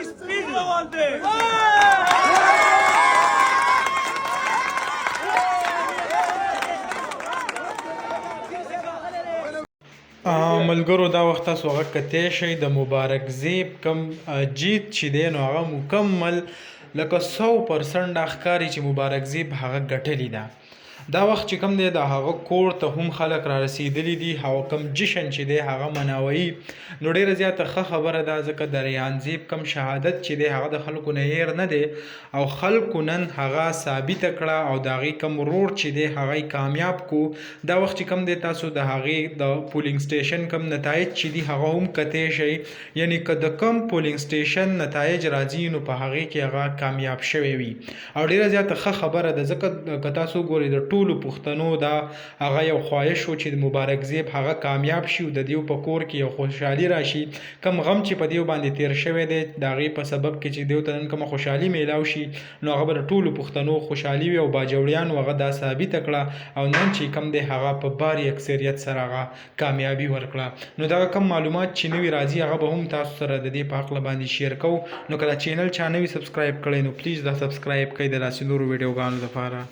स्पीड रोवल दे ملګرو دا وخت تاسو هغه کتی شئ د مبارک زیب کم جیت چې دی نو هغه مکمل لکه 100% دا ښکاري چې مبارک زیب هغه ګټلې ده. دا وخت چې کم دی د هغه کور ته هم خلک را رسېدلي دي او کم جشن چې دی هغه مناوي نو ډېره زیاته ښه خبره ده ځکه د ریحان زیب کم شهادت چې دی هغه د خلکو نه هیر نه دی او خلکو نن هغه ثابته کړه او د هغې کم روډ چې دی هغه یې کامیاب کو. دا وخت چې کم دی تاسو د هغې د پولینګ سټیشن کم نتایج چې دي هغه هم کتی شئ یعنی که د کم پولینګ سټیشن نتایج راځي نو په هغې کې هغه کامیاب شوی وي او ډېره زیاته ښه خبره ده ځکه که تاسو ګورئ د ټولو پښتنو دا هغه یو خواهش و چې د مبارک زیب هغه کامیاب شي او د دیو په کور کې یو خوشحالي راشي کم غم چې په دیو باندې تیر شوی دی د هغې په سبب کې چې دیو ته نن کومه خوشحالي میلاو شي نو هغه به د ټولو پښتنو خوشحالي وي او باجوړیانو هغه دا ثابته کړه او نن چې کم دی هغه په باري اکثریت سره هغه کامیابي ورکړه. نو دا کم معلومات چې نوي راځي هغه به هم تاسو سره د دې په هکله باندې شیر کوو. نو که دا چینل چا نه وي سبسکرایب کړی نو پلیز دا سبسکرایب کړئ د داسې نورو ویډیوګانو لپاره.